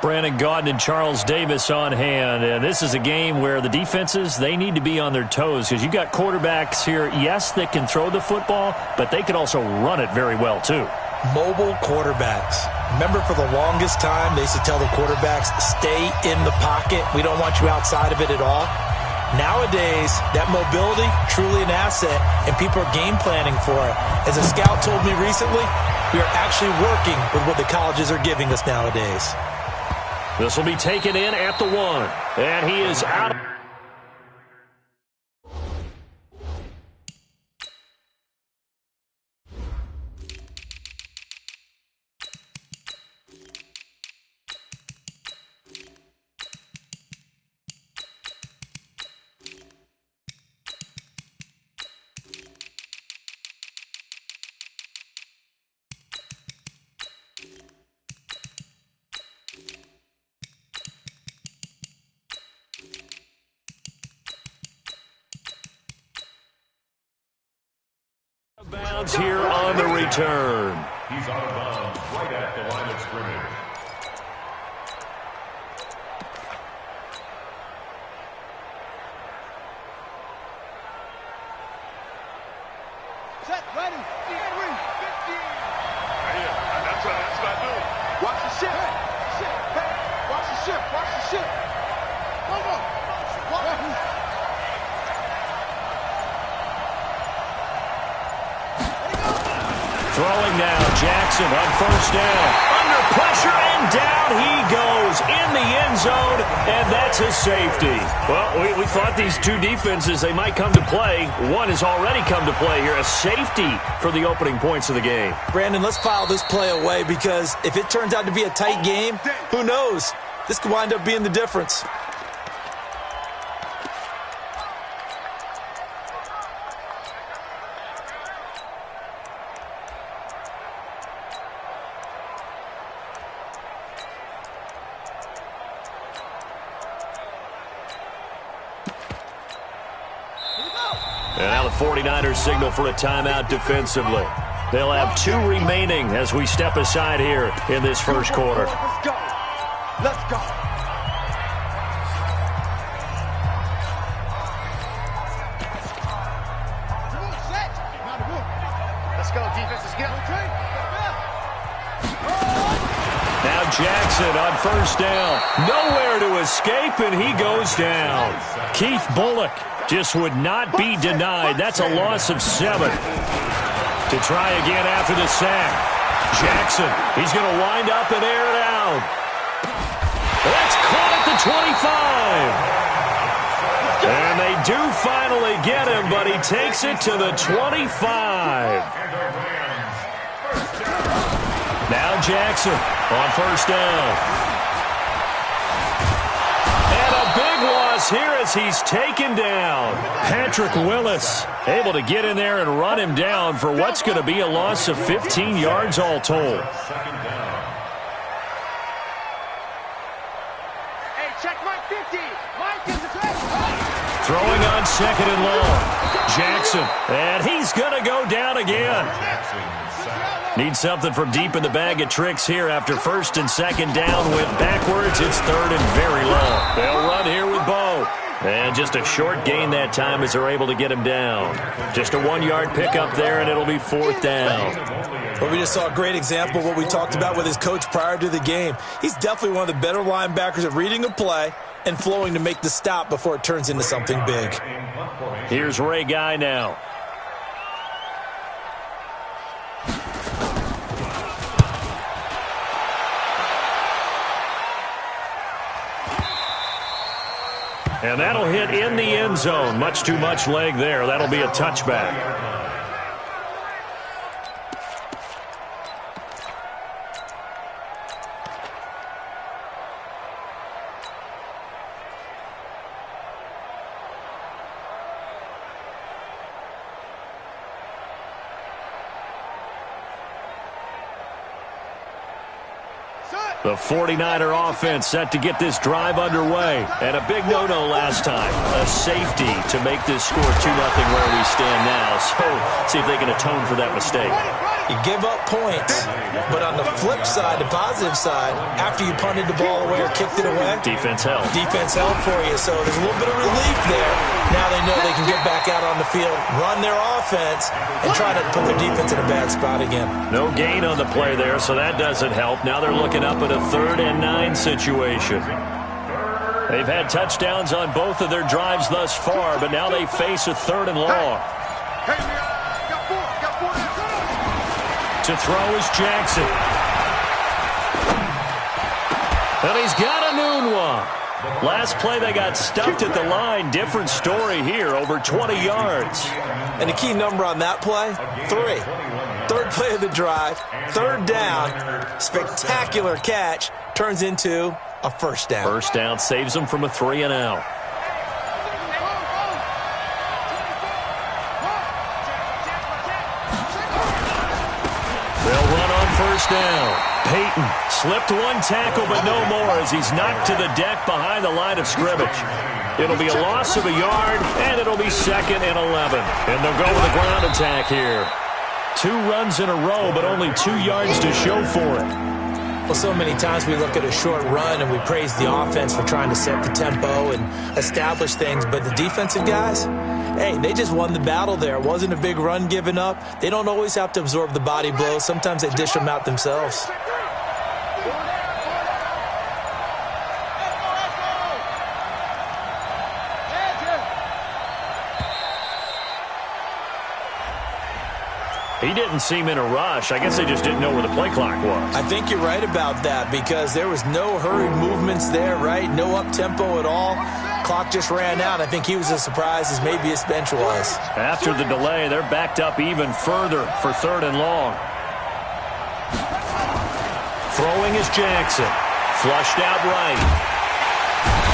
Brandon Gaudin and Charles Davis on hand. And this is a game where the defenses, they need to be on their toes because you've got quarterbacks here, yes, that can throw the football, but they can also run it very well too. Mobile quarterbacks. Remember, for the longest time, they used to tell the quarterbacks, stay in the pocket. We don't want you outside of it at all. Nowadays, that mobility, truly an asset, and people are game planning for it. As a scout told me recently, we are actually working with what the colleges are giving us nowadays. This will be taken in at the 1, and he is out. Bounds here on the return. He's out of bounds right at the line of scrimmage. Set, ready, 15. That's what I do. Watch the ship. Watch the ship. Watch the ship. Come on. Throwing now, Jackson on first down. Under pressure, and down he goes in the end zone, and that's a safety. Well, we thought these two defenses, they might come to play. One has already come to play here, a safety for the opening points of the game. Brandon, let's file this play away because if it turns out to be a tight game, who knows? This could wind up being the difference. And now the 49ers signal for a timeout defensively. They'll have 2 remaining as we step aside here in this first quarter. Let's go. Let's go. Let's go, defense. Let's go. Now Jackson on first down. Nowhere to escape, and he goes down. Keith Bullock just would not be denied. That's a loss of 7. To try again after the sack. Jackson, he's going to wind up and air it out. That's caught at the 25. And they do finally get him, but he takes it to the 25. Now Jackson on first down. Here as he's taken down. Patrick Willis able to get in there and run him down for what's going to be a loss of 15 yards all told. Hey, check Mike 50. Mike is the Throwing on second and long. Jackson, and he's going to go down again. Needs something from deep in the bag of tricks here after first and second down. Went backwards. It's third and very long. They'll run here with Bo. And just a short gain that time as they're able to get him down. Just a 1-yard pickup there, and it'll be 4th down. Well, we just saw a great example of what we talked about with his coach prior to the game. He's definitely one of the better linebackers at reading a play and flowing to make the stop before it turns into something big. Here's Ray Guy now. And that'll hit in the end zone. Much too much leg there. That'll be a touchback. The 49er offense set to get this drive underway. And a big no-no last time. A safety to make this score 2-0 where we stand now. So, see if they can atone for that mistake. You give up points, but on the flip side, the positive side, after you punted the ball away or kicked it away, defense held. Defense held for you, so there's a little bit of relief there. Now they know they can get back out on the field, run their offense, and try to put their defense in a bad spot again. No gain on the play there, so that doesn't help. Now they're looking up at a 3rd and 9 situation. They've had touchdowns on both of their drives thus far, but now they face a 3rd and long. To throw is Jackson. And he's got a noon one. Last play they got stuffed at the line. Different story here, over 20 yards. And the key number on that play, 3. 3rd play of the drive, 3rd down, spectacular catch, turns into a 1st down. 1st down saves them from a 3 and out. They'll run on 1st down. Peyton slipped one tackle, but no more as he's knocked to the deck behind the line of scrimmage. It'll be a loss of a yard, and it'll be 2nd and 11. And they'll go with a ground attack here. 2 runs in a row, but only 2 yards to show for it. Well, so many times we look at a short run and we praise the offense for trying to set the tempo and establish things, but the defensive guys, hey, they just won the battle there. It wasn't a big run given up. They don't always have to absorb the body blows. Sometimes they dish them out themselves. He didn't seem in a rush. I guess they just didn't know where the play clock was. I think you're right about that because there was no hurried movements there, right? No up-tempo at all. Clock just ran out. I think he was as surprised as maybe his bench was. After the delay, they're backed up even further for 3rd and long. Throwing is Jackson. Flushed out right.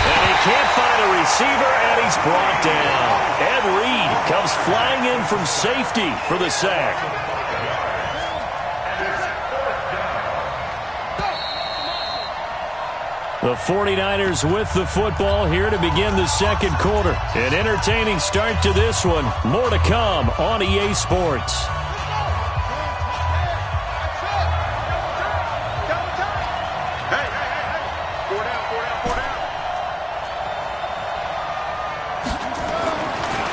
And he can't find a receiver, and he's brought down. Ed Reed comes flying in from safety for the sack. The 49ers with the football here to begin the 2nd quarter. An entertaining start to this one. More to come on EA Sports.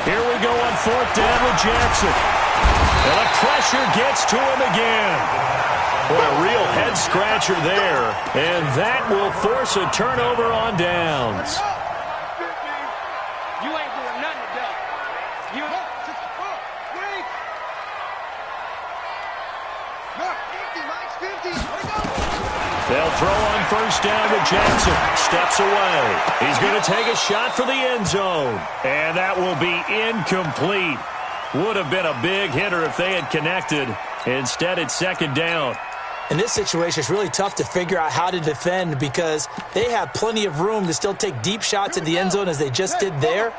Here we go on 4th down with Jackson. And the pressure gets to him again. Boy, a real head-scratcher there. And that will force a turnover on downs. You ain't doing nothing today. You They'll throw on 1st down with Jackson. Steps away. He's going to take a shot for the end zone. And that will be incomplete. Would have been a big hitter if they had connected. Instead, it's 2nd down. In this situation, it's really tough to figure out how to defend because they have plenty of room to still take deep shots at the end zone as they just did there.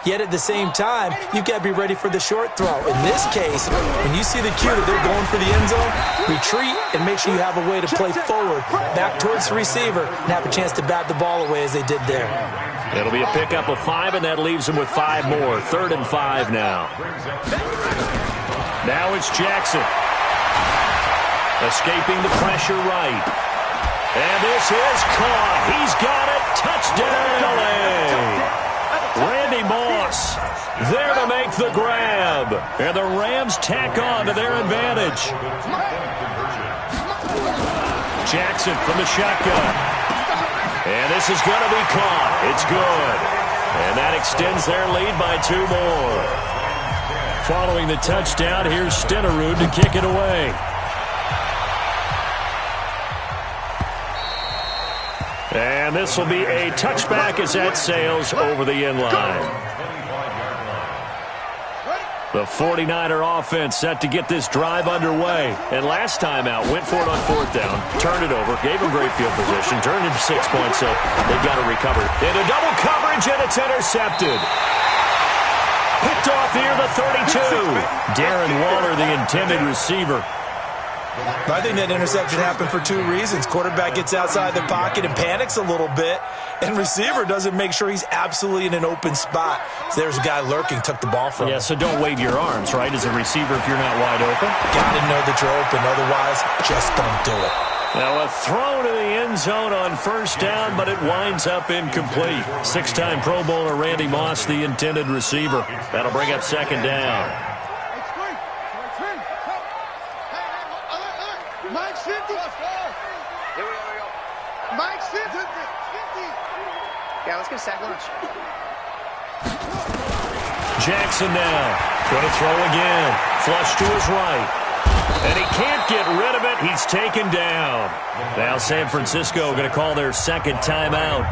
Yet at the same time, you've got to be ready for the short throw. In this case, when you see the cue that they're going for the end zone, retreat and make sure you have a way to play forward, back towards the receiver, and have a chance to bat the ball away as they did there. It'll be a pickup of 5, and that leaves them with 5 more. 3rd and 5 now. Now it's Jackson. Escaping the pressure right. And this is caught. He's got it. Touchdown, LA. Randy Moss there to make the grab. And the Rams tack on to their advantage. Jackson from the shotgun. And this is going to be caught. It's good. And that extends their lead by 2 more. Following the touchdown, here's Stenerud to kick it away. And this will be a touchback as that sails over the end line. The 49er offense set to get this drive underway. And last time out, went for it on 4th down, turned it over, gave them great field position, turned into 6 points, so they've got to recover. Into double coverage, and it's intercepted. Picked off here, the 32. Darren Waller, the intended receiver. I think that interception happened for 2 reasons. Quarterback gets outside the pocket and panics a little bit. And receiver doesn't make sure he's absolutely in an open spot. So there's a guy lurking, took the ball from him. Yeah, so don't wave your arms, right, as a receiver if you're not wide open. Got to know that you're open. Otherwise, just don't do it. Now a throw to the end zone on first down, but it winds up incomplete. Six-time Pro Bowler Randy Moss, the intended receiver. That'll bring up second down. Mike 50. Mike 50. Yeah, let's get a sack lunch. Jackson now. Going to throw again. Flush to his right. And he can't get rid of it. He's taken down. Now San Francisco going to call their second timeout.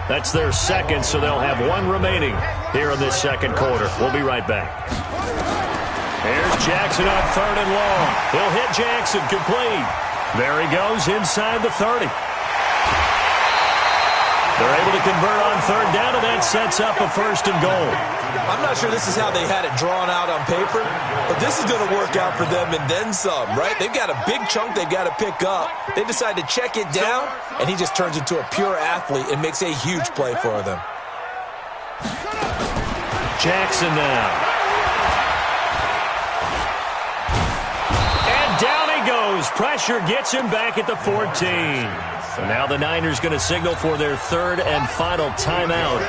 That's their second, so they'll have one remaining here in this second quarter. We'll be right back. Here's Jackson on third and long. He'll hit Jackson complete. There he goes inside the 30. They're able to convert on third down, and that sets up a first and goal. I'm not sure this is how they had it drawn out on paper, but this is going to work out for them and then some, right? They've got a big chunk they've got to pick up. They decide to check it down, and he just turns into a pure athlete and makes a huge play for them. Jackson now. And down he goes. Pressure gets him back at the 14. So now the Niners going to signal for their third and final timeout.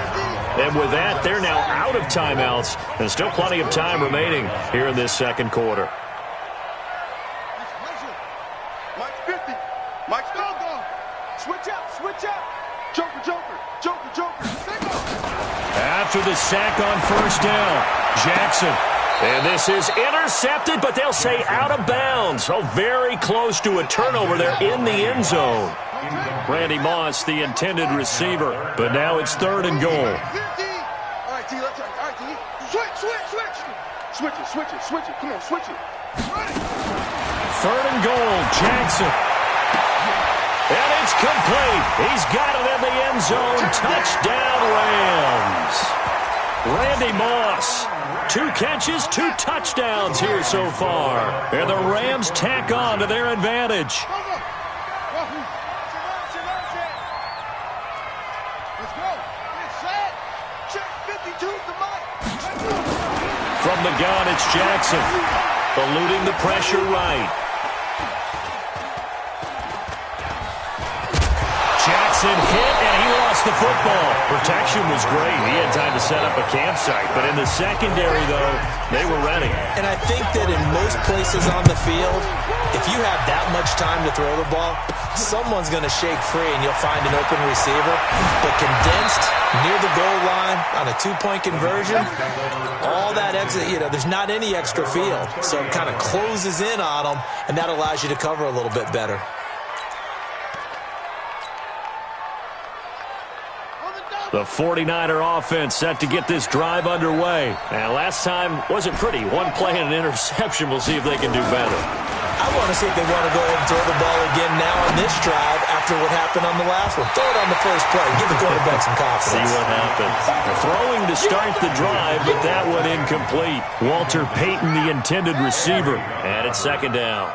And with that, they're now out of timeouts. There's still plenty of time remaining here in this second quarter. Mike's 50. Mike's go. Switch out. Joker. After the sack on first down, Jackson. And this is intercepted, but they'll say out of bounds. Oh, very close to a turnover there in the end zone. Randy Moss, the intended receiver, but now it's third and goal. 50. All right, D, let's all right, D. Switch it. Come on, switch it. Third and goal, Jackson. And it's complete. He's got it in the end zone. Touchdown, Rams. Randy Moss. 2 catches, 2 touchdowns here so far. And the Rams tack on to their advantage. Let's go. Get set. Check 52 to Mike. From the gun, it's Jackson. Eluding the pressure right. Jackson hit, and he lost the football. Protection was great. He had time to set up a campsite. But in the secondary, though, they were ready. And I think that in most places on the field, if you have that much time to throw the ball, someone's going to shake free and you'll find an open receiver. But condensed near the goal line on a 2-point conversion, all that extra, there's not any extra field. So it kind of closes in on them, and that allows you to cover a little bit better. The 49er offense set to get this drive underway. And last time wasn't pretty. One play and an interception. We'll see if they can do better. I want to see if they want to go ahead and throw the ball again now on this drive after what happened on the last one. Throw it on the first play. Give the quarterback some confidence. See what happens. Throwing to start the drive, but that one incomplete. Walter Payton, the intended receiver. And it's second down.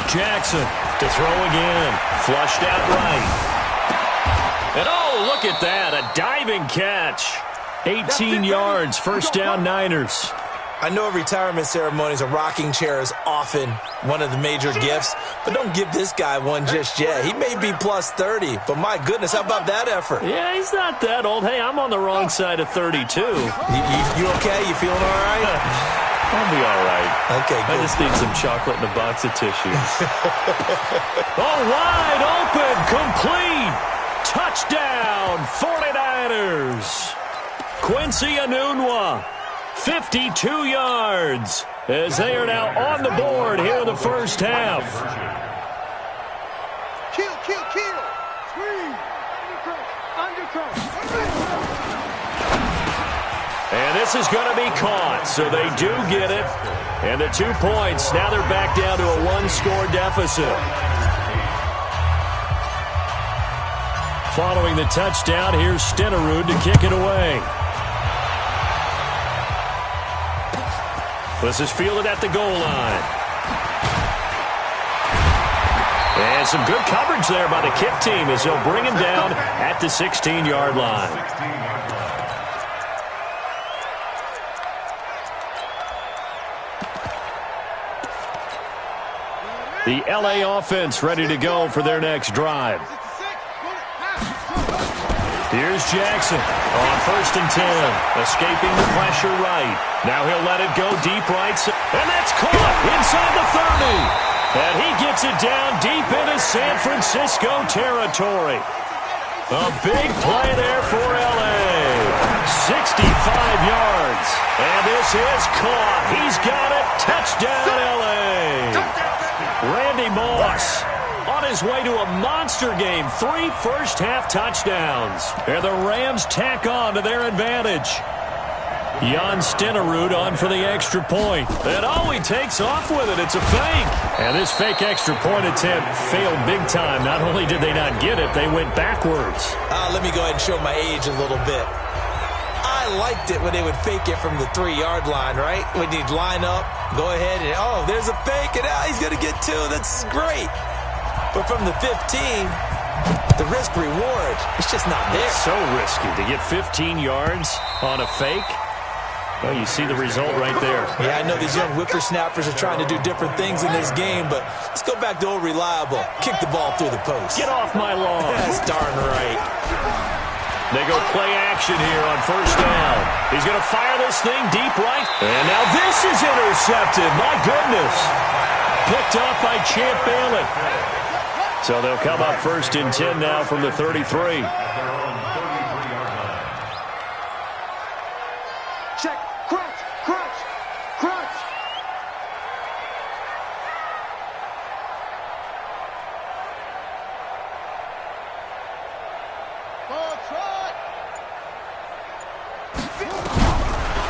Jackson to throw again. Flushed out right. And oh, look at that. A diving catch. 18 yards. First down, Niners. I know retirement ceremonies, a rocking chair is often one of the major gifts, but don't give this guy one just yet. He may be plus 30, but my goodness, how about that effort? Yeah, he's not that old. Hey, I'm on the wrong side of 32. You okay? You feeling all right? I'll be all right. Okay, good. I just need some chocolate and a box of tissues. Oh, wide open, complete. Touchdown, 49ers. Quincy Enunwa, 52 yards, as they are now on the board here in the first half. Kill. Screen. Undercut. And this is going to be caught, so they do get it. And the 2 points, now they're back down to a 1-score deficit. Following the touchdown, here's Stenerud to kick it away. This is fielded at the goal line. And some good coverage there by the kick team as they'll bring him down at the 16-yard line. The LA offense ready to go for their next drive. Here's Jackson on 1st and 10, escaping the pressure right. Now he'll let it go deep right, and that's caught inside the 30. And he gets it down deep into San Francisco territory. A big play there for L.A. 65 yards. And this is caught. He's got it. Touchdown, L.A. Randy Moss on his way to a monster game. 3 first-half touchdowns. And the Rams tack on to their advantage. Jan Stenerud on for the extra point. And he takes off with it. It's a fake. And this fake extra point attempt failed big time. Not only did they not get it, they went backwards. Let me go ahead and show my age a little bit. I liked it when they would fake it from the 3-yard line, right? When you'd line up, go ahead and, there's a fake, and he's going to get 2. That's great. But from the 15, the risk reward, it's just not there. It's so risky to get 15 yards on a fake. Well, you see the result right there. Yeah, I know these young whippersnappers are trying to do different things in this game, but let's go back to old reliable. Kick the ball through the post. Get off my lawn. That's darn right. They go play action here on 1st down. He's going to fire this thing deep right. And now this is intercepted. My goodness. Picked off by Champ Bailey. So they'll come up 1st and 10 now from the 33. Check. Crunch. Crunch. Crunch.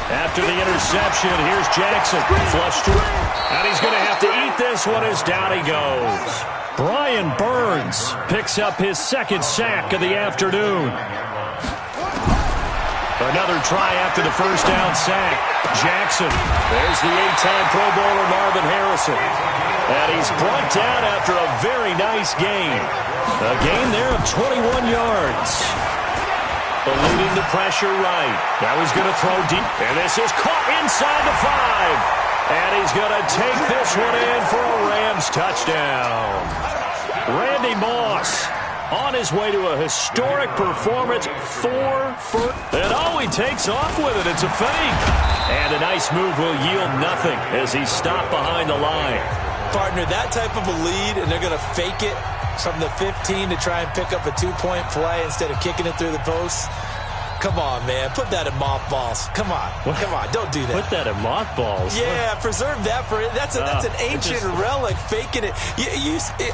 After the interception, here's Jackson. Flushed through. And he's going to have to eat this one as down he goes. Brian Burns picks up his 2nd sack of the afternoon. Another try after the 1st down sack. Jackson. There's the 8-time Pro Bowler Marvin Harrison. And he's brought down after a very nice gain. A gain there of 21 yards. Eluding the pressure right. Now he's going to throw deep. And this is caught inside the 5. And he's going to take this one in for a Rams touchdown. Randy Moss on his way to a historic performance. 4 for... And he takes off with it. It's a fake. And a nice move will yield nothing as he's stopped behind the line. Partner, that type of a lead, and they're going to fake it from the 15 to try and pick up a 2-point play instead of kicking it through the post. Come on, man. Put that in mothballs. Come on. Come on. Don't do that. Put that in mothballs? Yeah, preserve that for it. That's an ancient relic, faking it.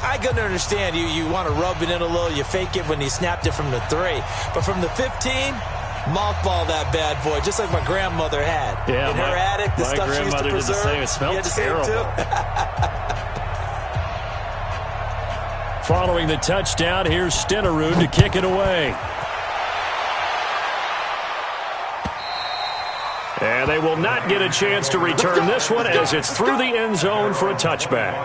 I can understand you want to rub it in a little. You fake it when you snapped it from the 3. But from the 15, mothball that bad boy, just like my grandmother had. Yeah, in her attic, the stuff she used to preserve. Did the same. It smelled terrible. Too. Following the touchdown, here's Stenerud to kick it away. And they will not get a chance to return this one as it's through the end zone for a touchback.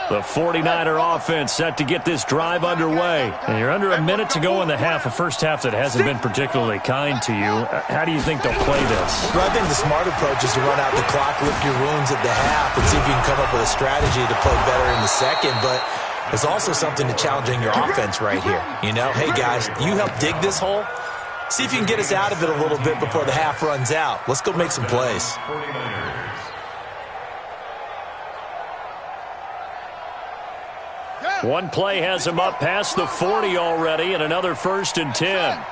The 49er offense set to get this drive underway. And you're under a minute to go in the half, a first half that hasn't been particularly kind to you. How do you think they'll play this? Well, I think the smart approach is to run out the clock, lick your wounds at the half, and see if you can come up with a strategy to play better in the second. But there's also something to challenging your offense right here. You know, hey, guys, you help dig this hole. See if you can get us out of it a little bit before the half runs out. Let's go make some plays. One play has him up past the 40 already, and another 1st and 10.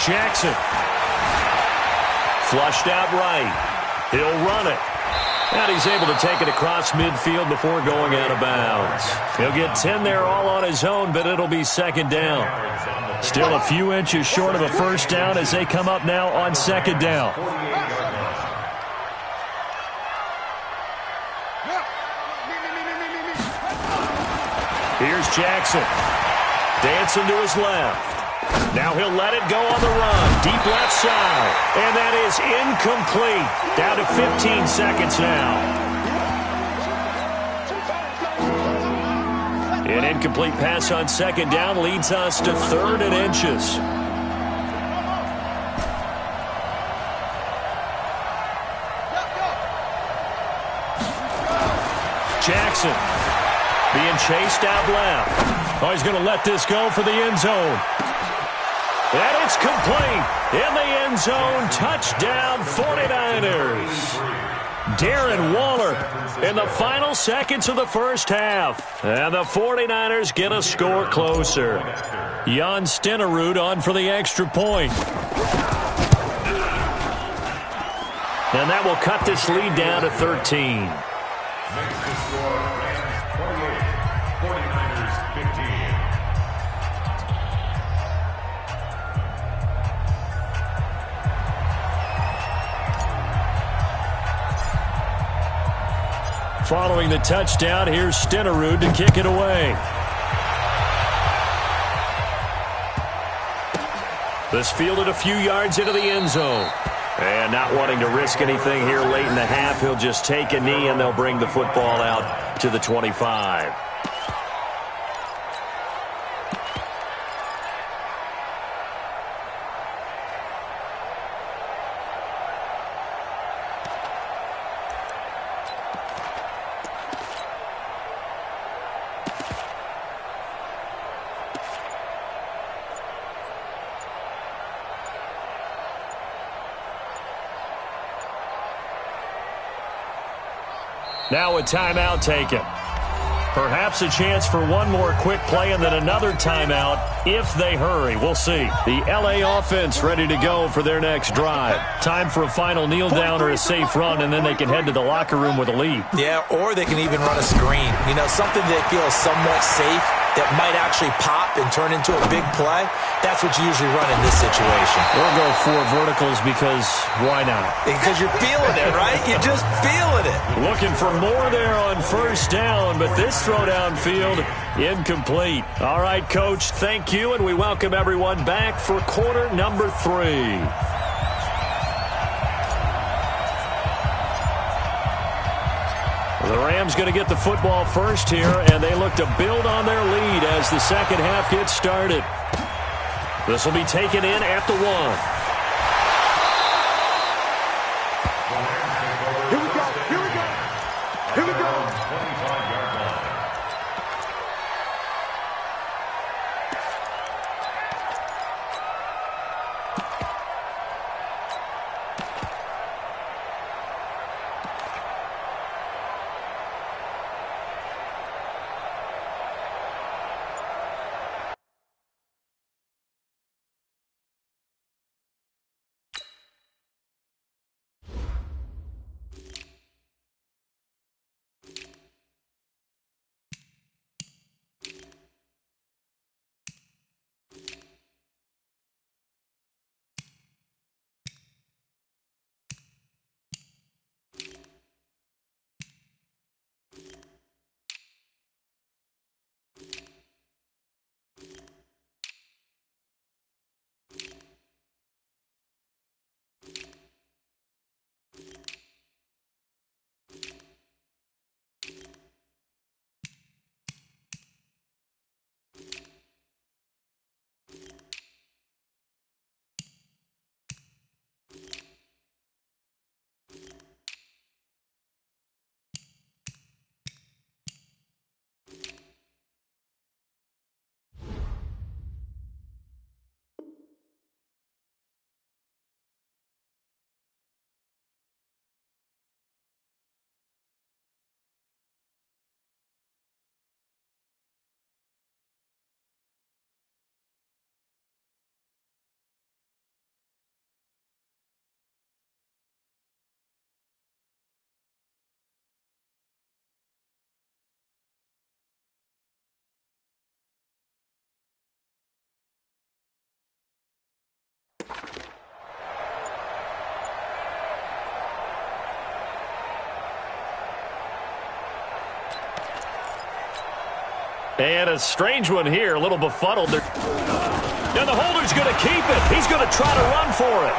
Jackson. Flushed out right. He'll run it. And he's able to take it across midfield before going out of bounds. He'll get 10 there all on his own, but it'll be 2nd down. Still a few inches short of a 1st down as they come up now on 2nd down. Here's Jackson. Dancing to his left. Now he'll let it go on the run. Deep left side. And that is incomplete. Down to 15 seconds now. An incomplete pass on second down leads us to 3rd and inches. Jackson being chased out left. Oh, he's going to let this go for the end zone. And it's complete. In the end zone, touchdown 49ers. Darren Waller in the final seconds of the first half. And the 49ers get a score closer. Jan Stenerud on for the extra point. And that will cut this lead down to 13. Makes the score Rams 28, 49ers 15. Following the touchdown, here's Stenerud to kick it away. This fielded a few yards into the end zone. And not wanting to risk anything here late in the half, he'll just take a knee and they'll bring the football out to the 25. Now a timeout taken. Perhaps a chance for one more quick play and then another timeout if they hurry. We'll see. The LA offense ready to go for their next drive. Time for a final kneel down or a safe run, and then they can head to the locker room with a lead. Yeah, or they can even run a screen. You know, something they feel is somewhat safe that might actually pop and turn into a big play. That's what you usually run in this situation. We'll go 4 verticals because why not? Because you're feeling it, right? You're just feeling it. Looking for more there on first down, but this throw downfield incomplete. All right, Coach, thank you, and we welcome everyone back for quarter number 3. The Rams going to get the football first here, and they look to build on their lead as the second half gets started. This will be taken in at the 1. Here we go. Here we go. Here we go. 25-yard line. And a strange one here, a little befuddled. And the holder's going to keep it. He's going to try to run for it.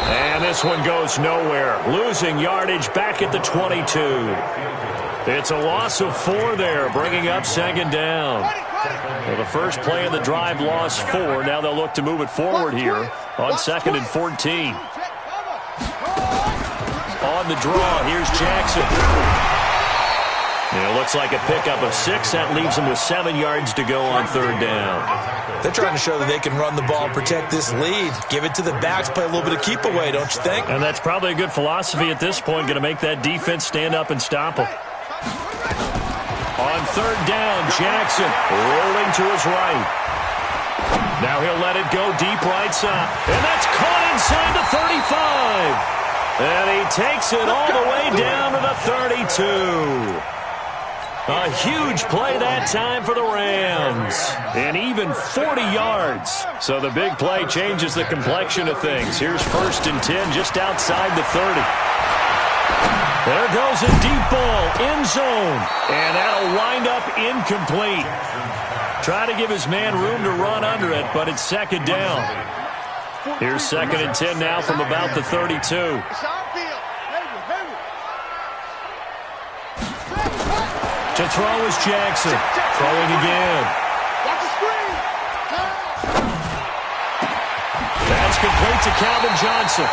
And this one goes nowhere. Losing yardage back at the 22. It's a loss of 4 there, bringing up second down. Well, the first play of the drive lost 4. Now they'll look to move it forward here on second and 14. On the draw, here's Jackson. It looks like a pickup of 6. That leaves them with 7 yards to go on third down. They're trying to show that they can run the ball and protect this lead. Give it to the backs, play a little bit of keep away, don't you think? And that's probably a good philosophy at this point, going to make that defense stand up and stop them. On third down, Jackson rolling to his right. Now he'll let it go deep right side. And that's caught inside the 35. And he takes it all the way down to the 32. A huge play that time for the Rams. And even 40 yards. So the big play changes the complexion of things. Here's first and 10 just outside the 30. There goes a deep ball, end zone. And that'll wind up incomplete. Try to give his man room to run under it, but it's second down. Here's second and 10 now from about the 32. To throw is Jackson. Throwing again. That's complete to Calvin Johnson.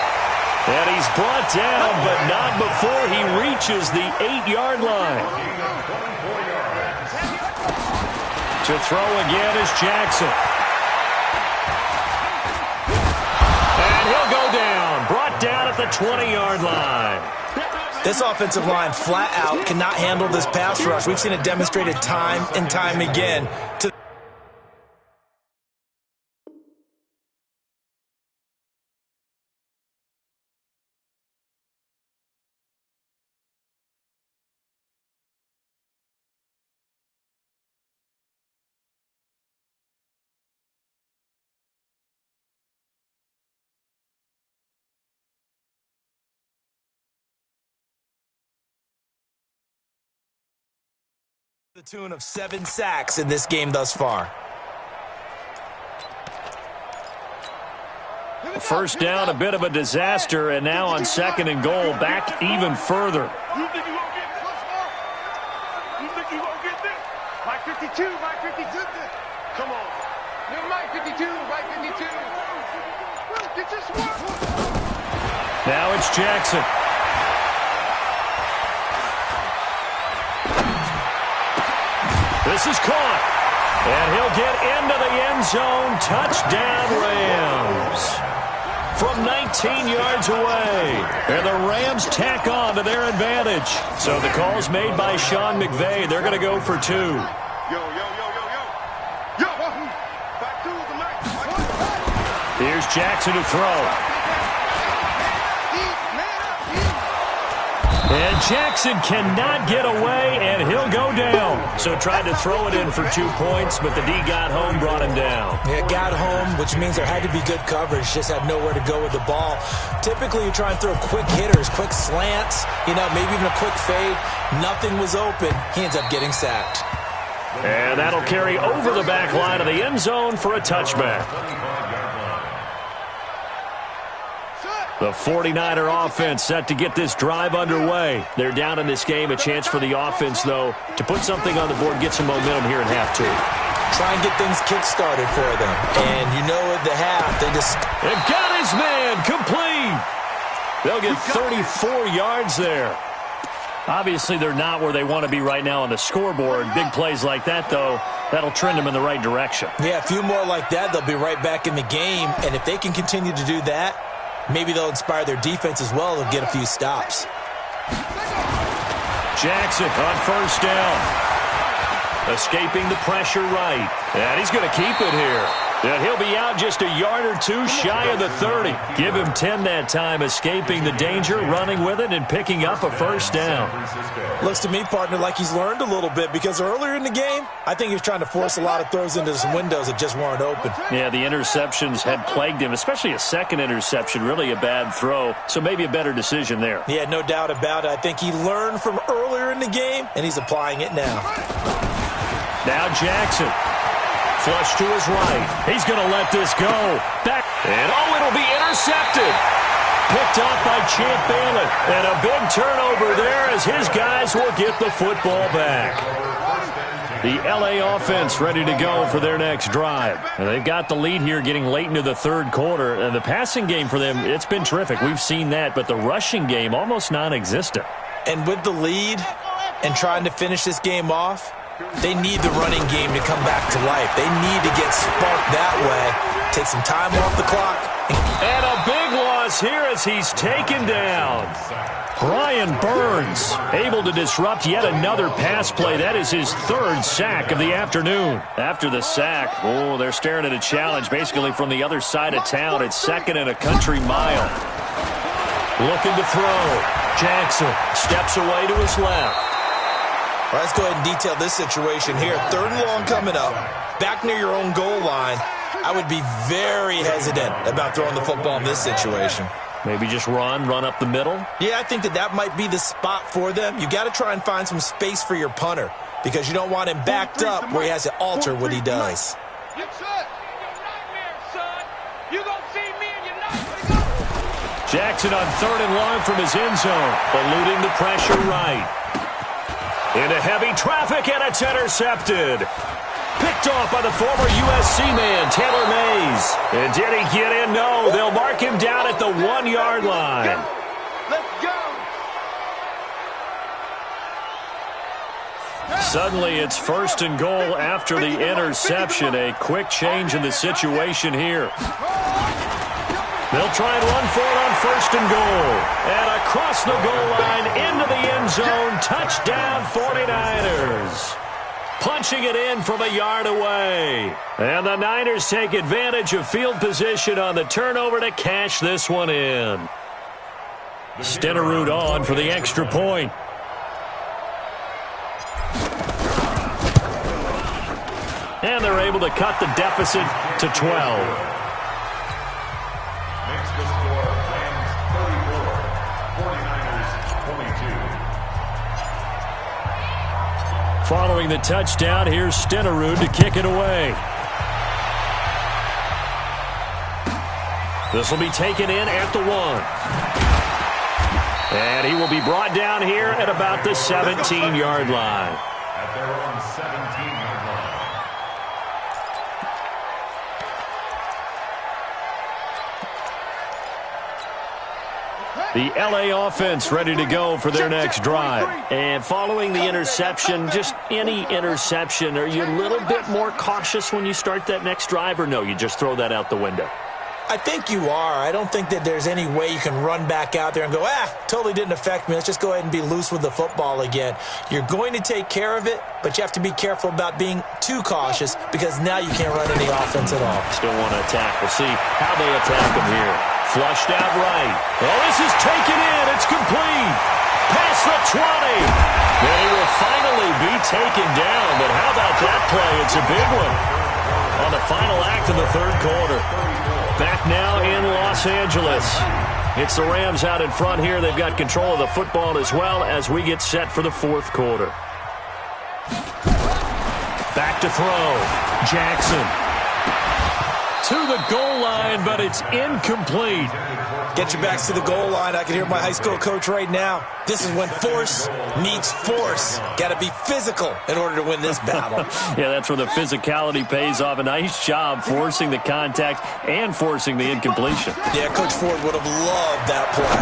And he's brought down, but not before he reaches the 8-yard line. To throw again is Jackson. And he'll go down. Brought down at the 20-yard line. This offensive line flat out cannot handle this pass rush. We've seen it demonstrated time and time again. The tune of 7 sacks in this game thus far. First down, a bit of a disaster, and now on second and goal, back even further. You think you gonna get plus more? You think you gonna get this? Mike 52, Mike 52. Come on. You're Mike 52, Mike 52. Get this one. Now it's Jackson. This is caught. And he'll get into the end zone. Touchdown, Rams. From 19 yards away. And the Rams tack on to their advantage. So the call's made by Sean McVay. They're going to go for 2. Yo, yo, yo, yo, yo. Yo, back to the mic. Here's Jackson to throw. And Jackson cannot get away, and he'll go down. So tried to throw it in for 2 points, but the D got home, brought him down. Yeah, got home, which means there had to be good coverage. Just had nowhere to go with the ball. Typically, you try and throw quick hitters, quick slants, maybe even a quick fade. Nothing was open. He ends up getting sacked. And that'll carry over the back line of the end zone for a touchback. The 49er offense set to get this drive underway. They're down in this game. A chance for the offense, though, to put something on the board, get some momentum here in half 2. Try and get things kick-started for them. And you know at the half, they just... They've got his man complete. They'll get 34 yards there. Obviously, they're not where they want to be right now on the scoreboard. Big plays like that, though, that'll trend them in the right direction. Yeah, a few more like that, they'll be right back in the game. And if they can continue to do that, maybe they'll inspire their defense as well and get a few stops. Jackson on first down. Escaping the pressure right. And he's going to keep it here. And he'll be out just a yard or 2 shy of the 30. Give him 10 that time, escaping the danger, running with it, and picking up a first down. Looks to me, partner, like he's learned a little bit, because earlier in the game, I think he was trying to force a lot of throws into some windows that just weren't open. Yeah, the interceptions had plagued him, especially a second interception, really a bad throw, so maybe a better decision there. Yeah, no doubt about it. I think he learned from earlier in the game, and he's applying it now. Now Jackson. Flush to his right. He's going to let this go. Back. And, it'll be intercepted. Picked off by Champ Bailey. And a big turnover there as his guys will get the football back. The LA offense ready to go for their next drive. And they've got the lead here getting late into the third quarter. And the passing game for them, it's been terrific. We've seen that. But the rushing game, almost non-existent. And with the lead and trying to finish this game off, they need the running game to come back to life. They need to get sparked that way, take some time off the clock. And a big loss here as he's taken down. Brian Burns able to disrupt yet another pass play. That is his third sack of the afternoon. After the sack, they're staring at a challenge basically from the other side of town. It's second and a country mile. Looking to throw. Jackson steps away to his left. All right, let's go ahead and detail this situation here. Third and long coming up. Back near your own goal line. I would be very hesitant about throwing the football in this situation. Maybe just run up the middle? Yeah, I think that might be the spot for them. You got to try and find some space for your punter because you don't want him backed up where he has to alter what he does. Jackson on third and long from his end zone, eluding the pressure right. Into heavy traffic, and it's intercepted. Picked off by the former USC man, Taylor Mays. And did he get in? No, they'll mark him down at the 1-yard line. Let's go. Suddenly, it's first and goal after the interception. A quick change in the situation here. They'll try and run for it on first and goal. And across the goal line, into the end zone, touchdown 49ers. Punching it in from a yard away. And the Niners take advantage of field position on the turnover to cash this one in. Stenerud on for the extra point. And they're able to cut the deficit to 12. Makes the score Rams 34, 49ers 22. Following the touchdown, here's Stenerud to kick it away. This will be taken in at the 1. And he will be brought down here at about the 17-yard line. At their own 17-yard line. The LA offense ready to go for their next drive. And following the interception, just any interception, are you a little bit more cautious when you start that next drive, or no, you just throw that out the window? I think you are. I don't think that there's any way you can run back out there and go, totally didn't affect me. Let's just go ahead and be loose with the football again. You're going to take care of it, but you have to be careful about being too cautious because now you can't run any offense at all. Still want to attack. We'll see how they attack him here. Flushed out right. Oh, this is taken in. It's complete. Past the 20. They will finally be taken down, but how about that play? It's a big one on the final act of the third quarter. Back now in Los Angeles. It's the Rams out in front here. They've got control of the football as well as we get set for the fourth quarter. Back to throw. Jackson to the goal line, but it's incomplete. Get your backs to the goal line. I can hear my high school coach right now. This is when force meets force. Got to be physical in order to win this battle. Yeah, that's where the physicality pays off. A nice job forcing the contact and forcing the incompletion. Yeah, Coach Ford would have loved that play.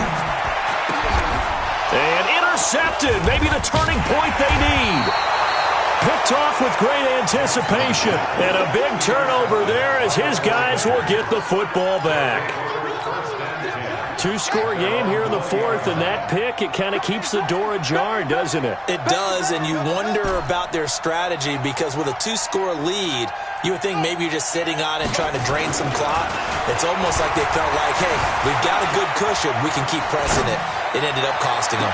And intercepted. Maybe the turning point they need. Picked off with great anticipation. And a big turnover there as his guys will get the football back. Two-score game here in the fourth, and that pick, it kind of keeps the door ajar, doesn't it? It does, and you wonder about their strategy because with a two-score lead, you would think maybe you're just sitting on it trying to drain some clock. It's almost like they felt like, hey, we've got a good cushion. We can keep pressing it. It ended up costing them.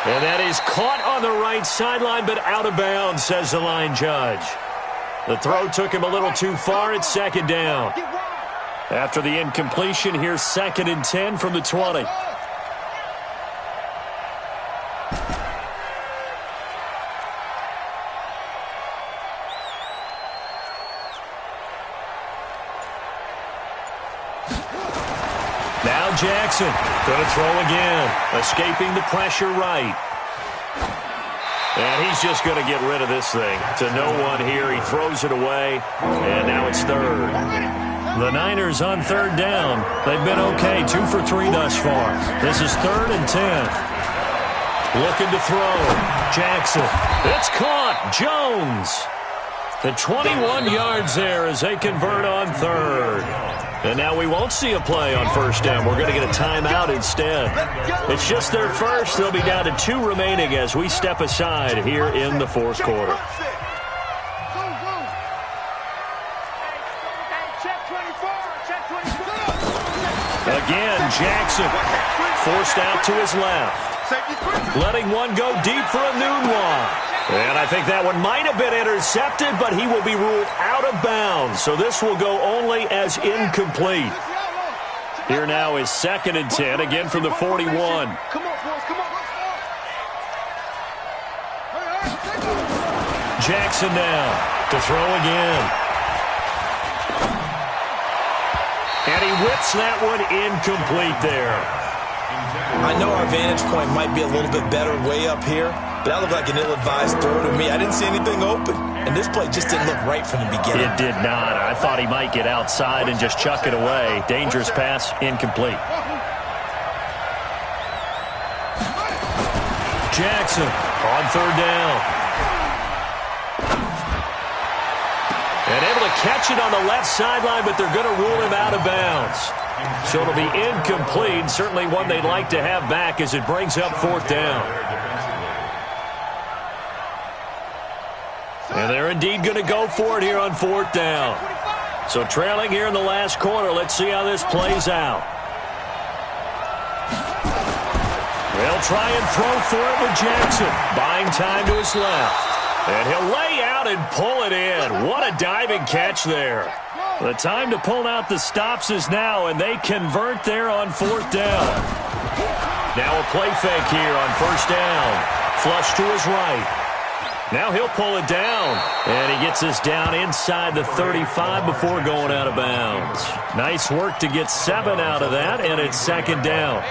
And that is caught on the right sideline, but out of bounds, says the line judge. The throw took him a little too far. It's second down. After the incompletion, here's 2nd and 10 from the 20. Now Jackson going to throw again. Escaping the pressure right. And he's just going to get rid of this thing. To no one here. He throws it away. And now it's third. The Niners on third down. They've been okay. 2 for 3 thus far. This is 3rd and 10. Looking to throw. Jackson. It's caught. Jones. The 21 yards there as they convert on third. And now we won't see a play on first down. We're going to get a timeout instead. It's just their first. They'll be down to 2 remaining as we step aside here in the fourth quarter. Again, Jackson forced out to his left. Letting one go deep for a Nunwa. And I think that one might have been intercepted, but he will be ruled out of bounds. So this will go only as incomplete. Here now is 2nd and 10, again from the 41. Jackson now to throw again. And he whips that one incomplete there. I know our vantage point might be a little bit better way up here, but that looked like an ill-advised throw to me. I didn't see anything open, and this play just didn't look right from the beginning. It did not. I thought he might get outside and just chuck it away. Dangerous pass, incomplete. Jackson on third down. And able to catch it on the left sideline, but they're going to rule him out of bounds. So it'll be incomplete. Certainly one they'd like to have back as it brings up 4th down. And they're indeed going to go for it here on 4th down. So trailing here in the last quarter. Let's see how this plays out. They'll try and throw for it with Jackson. Buying time to his left. And he'll lay out and pull it in. What a diving catch there. The time to pull out the stops is now, and they convert there on 4th down. Now a play fake here on 1st down. Flush to his right. Now he'll pull it down, and he gets this down inside the 35 before going out of bounds. Nice work to get 7 out of that, and it's 2nd down.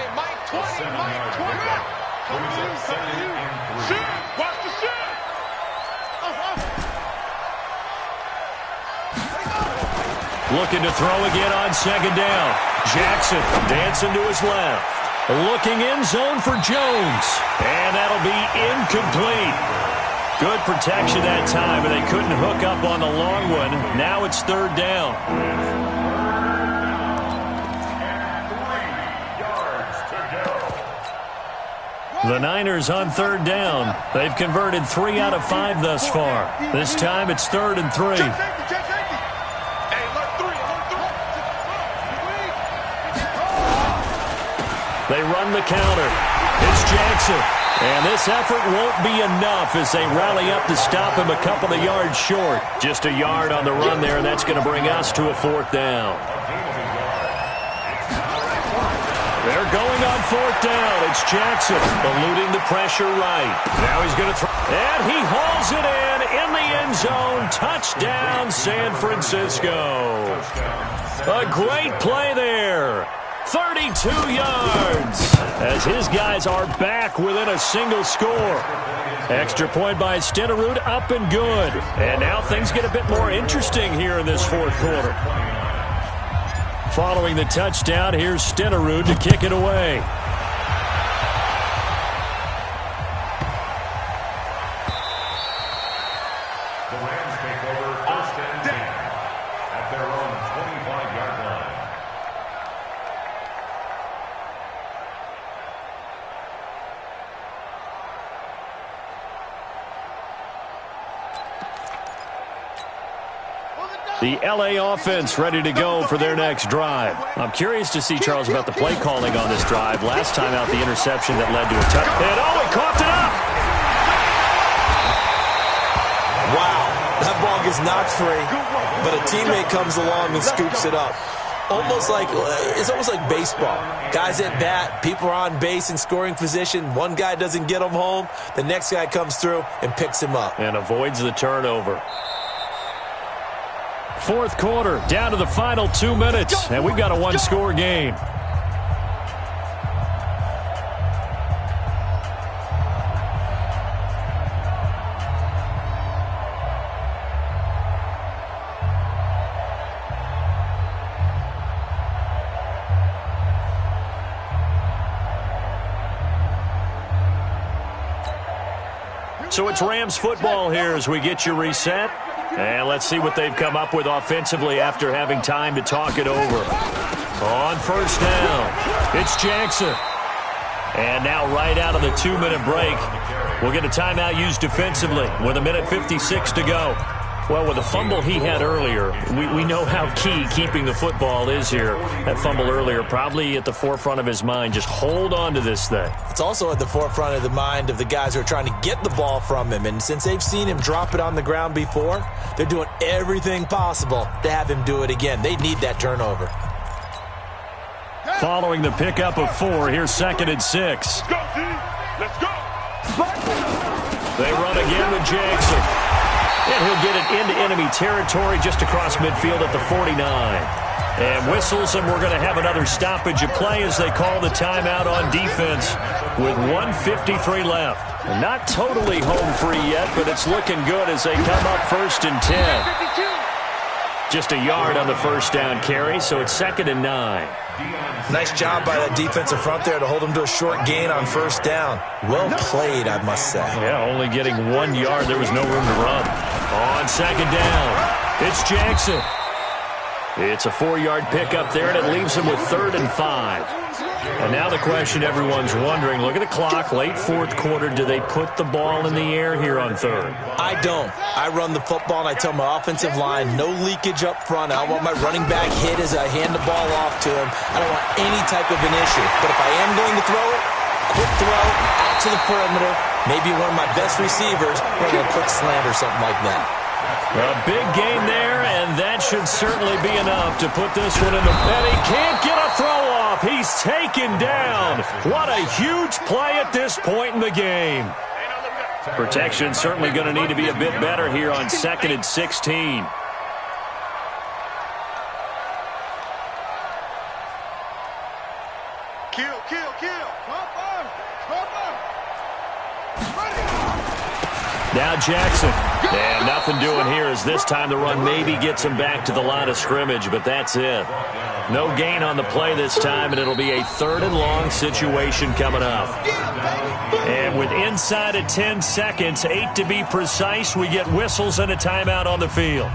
Looking to throw again on 2nd down. Jackson dancing to his left. Looking in zone for Jones. And that'll be incomplete. Good protection that time, and they couldn't hook up on the long one. Now it's 3rd down. The Niners on 3rd down. They've converted 3 out of 5 thus far. This time it's 3rd and 3. They run the counter. It's Jackson. And this effort won't be enough as they rally up to stop him a couple of yards short. Just a yard on the run there, and that's going to bring us to a 4th down. They're going on 4th down. It's Jackson eluding the pressure right. Now he's going to throw. And he hauls it in the end zone. Touchdown, San Francisco. A great play there. 32 yards as his guys are back within a single score. Extra point by Stenerud, up and good. And now things get a bit more interesting here in this 4th quarter. Following the touchdown, here's Stenerud to kick it away. The Rams take over 1st and 10 at their own 25-yard line. The L.A. offense ready to go for their next drive. I'm curious to see, Charles, about the play calling on this drive. Last time out, the interception that led to a touchdown. And he coughed it up! Wow, that ball gets knocked free, but a teammate comes along and scoops it up. It's almost like baseball. Guys at bat, people are on base in scoring position. One guy doesn't get him home. The next guy comes through and picks him up. And avoids the turnover. 4th quarter, down to the final 2 minutes, and we've got a 1-score game. So it's Rams football here as we get you reset. And let's see what they've come up with offensively after having time to talk it over. On first down, it's Jackson. And now right out of the 2-minute break, we'll get a timeout used defensively with 1:56 to go. Well, with the fumble he had earlier, we know how key keeping the football is here. That fumble earlier probably at the forefront of his mind. Just hold on to this thing. It's also at the forefront of the mind of the guys who are trying to get the ball from him. And since they've seen him drop it on the ground before, they're doing everything possible to have him do it again. They need that turnover. Following the pickup of 4, here's 2nd and 6. Let's go, D. Let's go. They run again with Jackson. And he'll get it into enemy territory just across midfield at the 49. And whistles, and we're going to have another stoppage of play as they call the timeout on defense with 1:53 left. And not totally home free yet, but it's looking good as they come up 1st and 10. Just a yard on the first down carry, so it's 2nd and 9. Nice job by that defensive front there to hold him to a short gain on first down. Well played, I must say. Yeah, only getting 1 yard. There was no room to run. On 2nd down, it's Jackson. It's a 4-yard pickup there, and it leaves him with 3rd and 5. And now the question everyone's wondering, look at the clock, late 4th quarter, do they put the ball in the air here on 3rd? I don't. I run the football, and I tell my offensive line, no leakage up front. I don't want my running back hit as I hand the ball off to him. I don't want any type of an issue. But if I am going to throw it, quick throw, out to the perimeter, maybe one of my best receivers, running a quick slant or something like that. A big gain there, and that should certainly be enough to put this one in the pen. He can't get a throw off. He's taken down. What a huge play at this point in the game. Protection certainly going to need to be a bit better here on 2nd and 16. Kill. Now Jackson. And nothing doing here as this time the run maybe gets him back to the line of scrimmage, but that's it. No gain on the play this time, and it'll be a 3rd and long situation coming up. And with inside of 10 seconds, 8 to be precise, we get whistles and a timeout on the field.